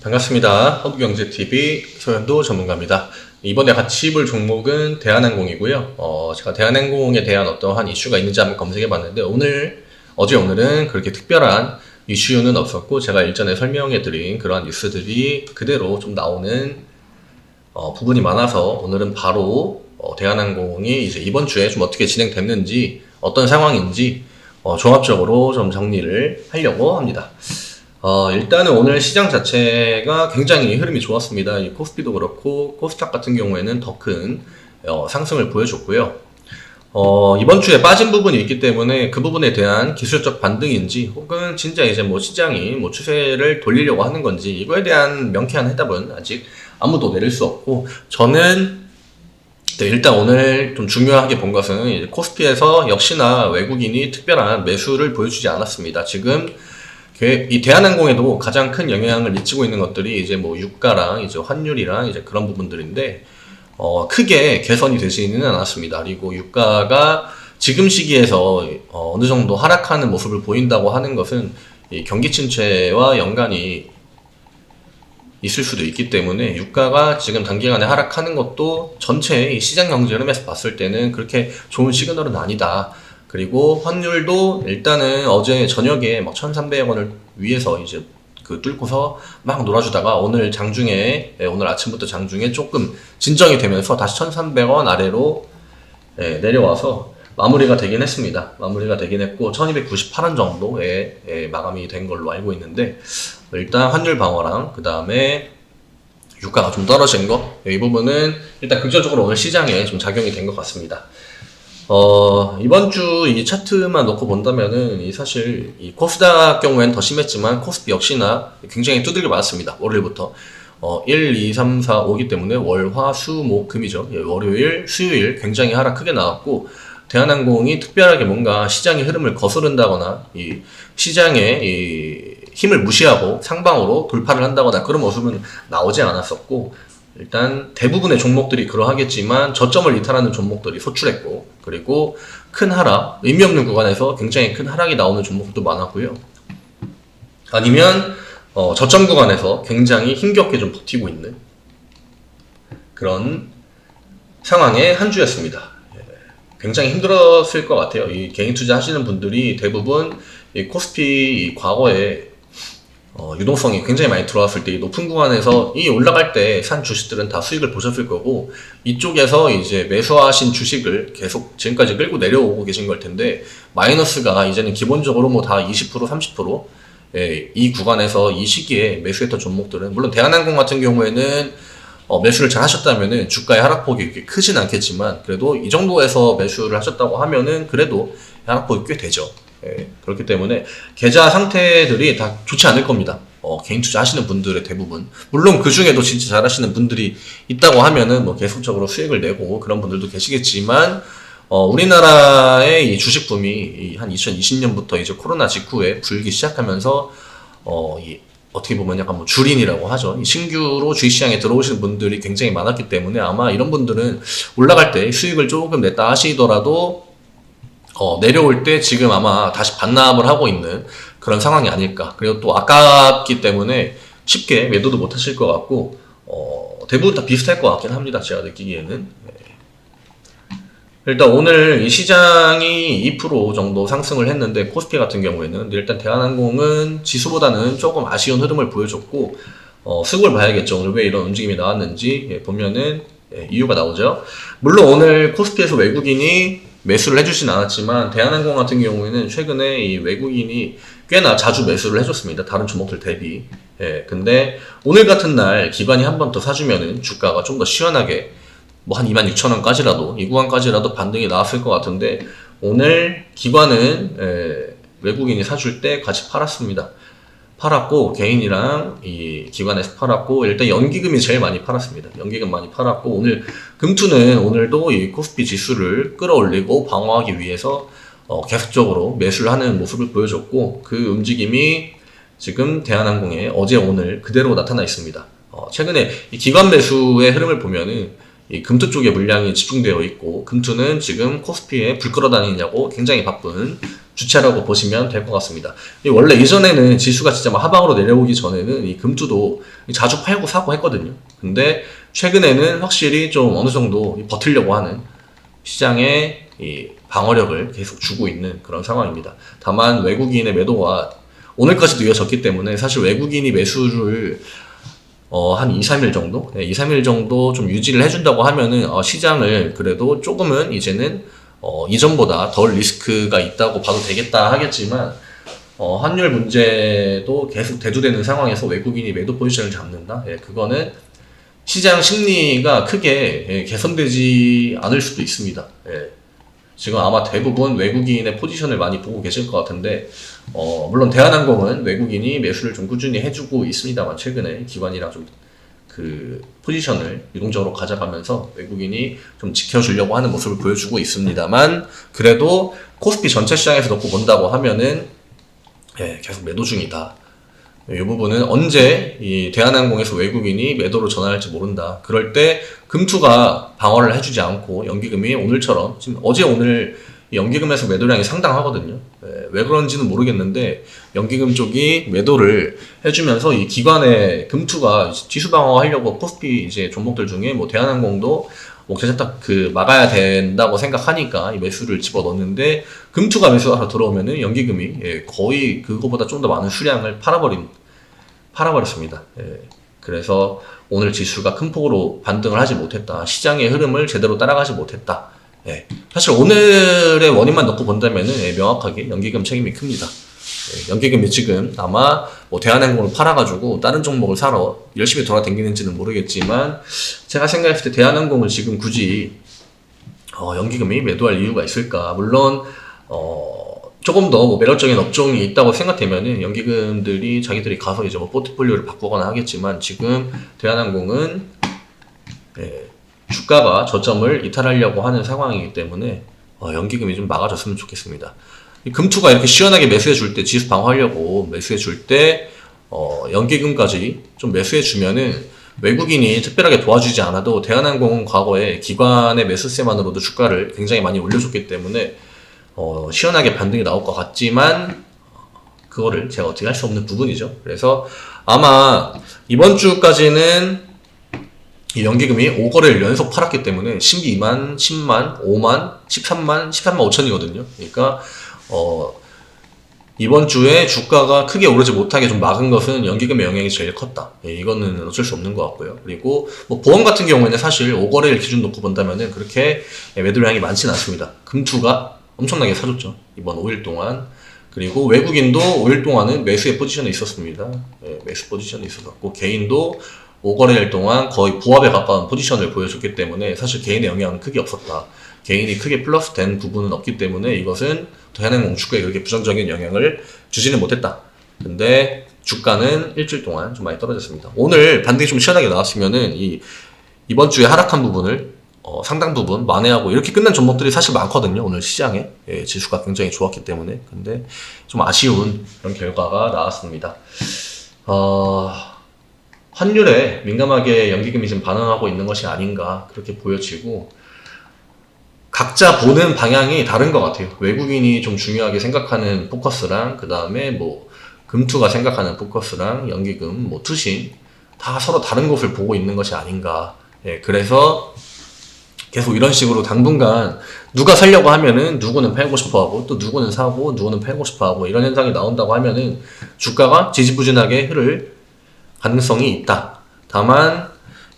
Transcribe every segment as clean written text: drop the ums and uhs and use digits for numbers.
반갑습니다. 허브경제TV 소현도 전문가입니다. 이번에 같이 볼 종목은 대한항공이고요. 제가 대한항공에 대한 어떠한 이슈가 있는지 한번 검색해 봤는데 오늘은 그렇게 특별한 이슈는 없었고 제가 일전에 설명해 드린 그러한 뉴스들이 그대로 좀 나오는 부분이 많아서 오늘은 바로 대한항공이 이제 이번 주에 좀 어떻게 진행됐는지 어떤 상황인지 종합적으로 좀 정리를 하려고 합니다. 일단은 오늘 시장 자체가 굉장히 흐름이 좋았습니다. 이 코스피도 그렇고 코스닥 같은 경우에는 더 큰 상승을 보여줬고요. 이번 주에 빠진 부분이 있기 때문에 그 부분에 대한 기술적 반등인지 혹은 진짜 이제 시장이 추세를 돌리려고 하는 건지 이거에 대한 명쾌한 해답은 아직 아무도 내릴 수 없고 저는 일단 오늘 좀 중요하게 본 것은 이제 코스피에서 역시나 외국인이 특별한 매수를 보여주지 않았습니다. 지금 이 대한항공에도 가장 큰 영향을 미치고 있는 것들이 이제 유가랑 이제 환율이랑 이제 그런 부분들인데 크게 개선이 되지는 않았습니다. 그리고 유가가 지금 시기에서 어느 정도 하락하는 모습을 보인다고 하는 것은 이 경기 침체와 연관이 있을 수도 있기 때문에 유가가 지금 단기간에 하락하는 것도 전체 이 시장 경제 흐름에서 봤을 때는 그렇게 좋은 시그널은 아니다. 그리고 환율도 일단은 어제 저녁에 1,300원을 위에서 이제 뚫고서 막 놀아주다가 오늘 아침부터 장중에 조금 진정이 되면서 다시 1,300원 아래로 내려와서 마무리가 되긴 했습니다. 마무리가 되긴 했고 1,298원 정도에 마감이 된 걸로 알고 있는데 일단 환율 방어랑 그 다음에 유가가 좀 떨어진 거 이 부분은 일단 긍정적으로 오늘 시장에 좀 작용이 된 것 같습니다. 이번 주 이 차트만 놓고 본다면은 사실 이 코스닥 경우에는 더 심했지만 코스피 역시나 굉장히 두들겨 맞았습니다. 월요일부터 1, 2, 3, 4, 5기 때문에 월, 화, 수, 목, 금이죠. 월요일, 수요일 굉장히 하락 크게 나왔고 대한항공이 특별하게 뭔가 시장의 흐름을 거스른다거나 이 시장의 이 힘을 무시하고 상방으로 돌파를 한다거나 그런 모습은 나오지 않았었고 일단 대부분의 종목들이 그러하겠지만 저점을 이탈하는 종목들이 소출했고 그리고 큰 하락, 의미 없는 구간에서 굉장히 큰 하락이 나오는 종목도 많았고요. 아니면 저점 구간에서 굉장히 힘겹게 좀 버티고 있는 그런 상황의 한 주였습니다. 굉장히 힘들었을 것 같아요. 이 개인 투자 하시는 분들이 대부분 이 코스피 과거에 유동성이 굉장히 많이 들어왔을 때 이 높은 구간에서 이 올라갈 때 산 주식들은 다 수익을 보셨을 거고 이쪽에서 이제 매수하신 주식을 계속 지금까지 끌고 내려오고 계신 걸 텐데 마이너스가 이제는 기본적으로 다 20% 30% 이 구간에서 이 시기에 매수했던 종목들은 물론 대한항공 같은 경우에는 매수를 잘 하셨다면은 주가의 하락폭이 이렇게 크진 않겠지만 그래도 이 정도에서 매수를 하셨다고 하면은 그래도 하락폭이 꽤 되죠. 그렇기 때문에 계좌 상태들이 다 좋지 않을 겁니다. 개인 투자 하시는 분들의 대부분 물론 그 중에도 진짜 잘 하시는 분들이 있다고 하면은 계속적으로 수익을 내고 그런 분들도 계시겠지만 우리나라의 이 주식붐이 한 2020년부터 이제 코로나 직후에 불기 시작하면서 어떻게 보면 약간 줄인이라고 하죠. 신규로 주식시장에 들어오시는 분들이 굉장히 많았기 때문에 아마 이런 분들은 올라갈 때 수익을 조금 냈다 하시더라도 내려올 때 지금 아마 다시 반납을 하고 있는 그런 상황이 아닐까. 그리고 또 아깝기 때문에 쉽게 매도도 못 하실 것 같고, 대부분 다 비슷할 것 같긴 합니다. 제가 느끼기에는. 일단 오늘 이 시장이 2% 정도 상승을 했는데, 코스피 같은 경우에는 일단 대한항공은 지수보다는 조금 아쉬운 흐름을 보여줬고, 수급을 봐야겠죠. 오늘 왜 이런 움직임이 나왔는지 보면은 이유가 나오죠. 물론 오늘 코스피에서 외국인이 매수를 해주진 않았지만 대한항공 같은 경우에는 최근에 이 외국인이 꽤나 자주 매수를 해줬습니다. 다른 종목들 대비. 근데 오늘 같은 날 기관이 한 번 더 사주면은 주가가 좀 더 시원하게 한 26,000원까지라도 이 구간까지라도 반등이 나왔을 것 같은데 오늘 기관은 외국인이 사줄 때 같이 팔았습니다. 팔았고 개인이랑 이 기관에서 팔았고 일단 연기금이 제일 많이 팔았습니다. 연기금 많이 팔았고 오늘 금투는 오늘도 이 코스피 지수를 끌어올리고 방어하기 위해서 계속적으로 매수를 하는 모습을 보여줬고 그 움직임이 지금 대한항공에 어제 오늘 그대로 나타나 있습니다. 최근에 이 기관 매수의 흐름을 보면은 이 금투 쪽에 물량이 집중되어 있고, 금투는 지금 코스피에 불 끌어다니냐고 굉장히 바쁜 주체라고 보시면 될 것 같습니다. 원래 이전에는 지수가 진짜 막 하방으로 내려오기 전에는 이 금투도 자주 팔고 사고 했거든요. 근데 최근에는 확실히 좀 어느 정도 버티려고 하는 시장의 이 방어력을 계속 주고 있는 그런 상황입니다. 다만 외국인의 매도가 오늘까지도 이어졌기 때문에 사실 외국인이 매수를 한 2, 3일 정도? 2, 3일 정도 좀 유지를 해준다고 하면은, 시장을 그래도 조금은 이제는, 이전보다 덜 리스크가 있다고 봐도 되겠다 하겠지만, 환율 문제도 계속 대두되는 상황에서 외국인이 매도 포지션을 잡는다? 그거는 시장 심리가 크게 개선되지 않을 수도 있습니다. 지금 아마 대부분 외국인의 포지션을 많이 보고 계실 것 같은데, 물론 대한항공은 외국인이 매수를 좀 꾸준히 해주고 있습니다만, 최근에 기관이랑 좀 그 포지션을 유동적으로 가져가면서 외국인이 좀 지켜주려고 하는 모습을 보여주고 있습니다만, 그래도 코스피 전체 시장에서 놓고 본다고 하면은, 계속 매도 중이다. 이 부분은 언제 이 대한항공에서 외국인이 매도로 전환할지 모른다. 그럴 때 금투가 방어를 해주지 않고 연기금이 오늘처럼, 지금 어제 오늘 연기금에서 매도량이 상당하거든요. 왜 그런지는 모르겠는데 연기금 쪽이 매도를 해주면서 이 기관의 금투가 지수 방어하려고 코스피 이제 종목들 중에 뭐 대한항공도 뭐 계속 딱 그 막아야 된다고 생각하니까 이 매수를 집어 넣는데, 금투가 매수가 들어오면은 연기금이 거의 그거보다 좀 더 많은 수량을 팔아버렸습니다. 그래서 오늘 지수가 큰 폭으로 반등을 하지 못했다. 시장의 흐름을 제대로 따라가지 못했다. 사실 오늘의 원인만 놓고 본다면은 명확하게 연기금 책임이 큽니다. 연기금이 지금 아마 뭐 대한항공을 팔아가지고 다른 종목을 사러 열심히 돌아다니는지는 모르겠지만, 제가 생각했을 때 대한항공을 지금 굳이 연기금이 매도할 이유가 있을까? 물론 조금 더 뭐 매력적인 업종이 있다고 생각되면은 연기금들이 자기들이 가서 이제 뭐 포트폴리오를 바꾸거나 하겠지만, 지금 대한항공은 주가가 저점을 이탈하려고 하는 상황이기 때문에 연기금이 좀 막아줬으면 좋겠습니다. 금투가 이렇게 시원하게 매수해 줄 때, 지수 방어하려고 매수해 줄 때 연기금까지 좀 매수해 주면은 외국인이 특별하게 도와주지 않아도 대한항공은 과거에 기관의 매수세만으로도 주가를 굉장히 많이 올려줬기 때문에 시원하게 반등이 나올 것 같지만, 그거를 제가 어떻게 할 수 없는 부분이죠. 그래서 아마 이번 주까지는 이 연기금이 5거래를 연속 팔았기 때문에 신기 2만, 10만, 5만, 13만, 13만 5천이거든요. 그러니까 이번 주에 주가가 크게 오르지 못하게 좀 막은 것은 연기금의 영향이 제일 컸다. 이거는 어쩔 수 없는 것 같고요. 그리고 뭐 보험 같은 경우에는 사실 5거래를 기준 놓고 본다면은 그렇게 매도량이 많지는 않습니다. 금투가 엄청나게 사줬죠. 이번 5일 동안. 그리고 외국인도 5일 동안은 매수의 포지션에 있었습니다. 매수 포지션에 있었고, 개인도 5거래일 동안 거의 부합에 가까운 포지션을 보여줬기 때문에 사실 개인의 영향은 크게 없었다. 개인이 크게 플러스 된 부분은 없기 때문에 이것은 대한항공 주가에 그렇게 부정적인 영향을 주지는 못했다. 근데 주가는 일주일 동안 좀 많이 떨어졌습니다. 오늘 반등이 좀 시원하게 나왔으면은 이번 주에 하락한 부분을 상당 부분 만회하고 이렇게 끝난 종목들이 사실 많거든요. 오늘 시장에 지수가 굉장히 좋았기 때문에. 근데 좀 아쉬운 그런 결과가 나왔습니다. 환율에 민감하게 연기금이 지금 반응하고 있는 것이 아닌가 그렇게 보여지고, 각자 보는 방향이 다른 것 같아요. 외국인이 좀 중요하게 생각하는 포커스랑, 그 다음에 뭐 금투가 생각하는 포커스랑 연기금, 뭐 투신 다 서로 다른 것을 보고 있는 것이 아닌가. 그래서 계속 이런 식으로 당분간 누가 살려고 하면은 누구는 팔고 싶어 하고, 또 누구는 사고 누구는 팔고 싶어 하고, 이런 현상이 나온다고 하면은 주가가 지지부진하게 흐를 가능성이 있다. 다만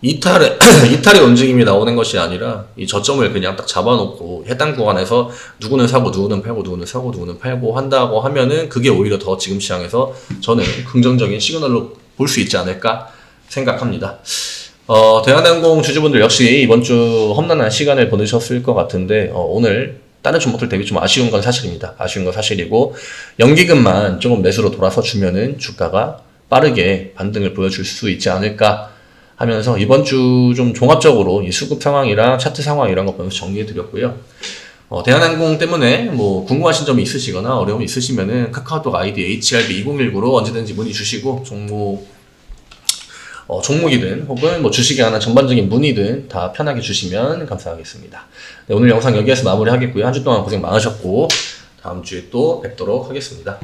이탈의 움직임이 나오는 것이 아니라 이 저점을 그냥 딱 잡아놓고 해당 구간에서 누구는 사고 누구는 팔고 누구는 사고 누구는 팔고 한다고 하면은 그게 오히려 더 지금 시장에서 저는 긍정적인 시그널로 볼 수 있지 않을까 생각합니다. 대한항공 주주분들 역시 이번 주 험난한 시간을 보내셨을 것 같은데, 오늘 다른 종목들 대비 좀 아쉬운 건 사실입니다. 아쉬운 건 사실이고, 연기금만 조금 매수로 돌아서 주면은 주가가 빠르게 반등을 보여줄 수 있지 않을까 하면서 이번 주 좀 종합적으로 이 수급 상황이랑 차트 상황 이런 거 보면서 정리해 드렸고요. 대한항공 때문에 뭐 궁금하신 점이 있으시거나 어려움이 있으시면은 카카오톡 아이디 HRB2019로 언제든지 문의 주시고 종목 종목이든 혹은 뭐 주식에 관한 전반적인 문의든 다 편하게 주시면 감사하겠습니다. 네, 오늘 영상 여기에서 마무리하겠고요. 한 주 동안 고생 많으셨고 다음 주에 또 뵙도록 하겠습니다.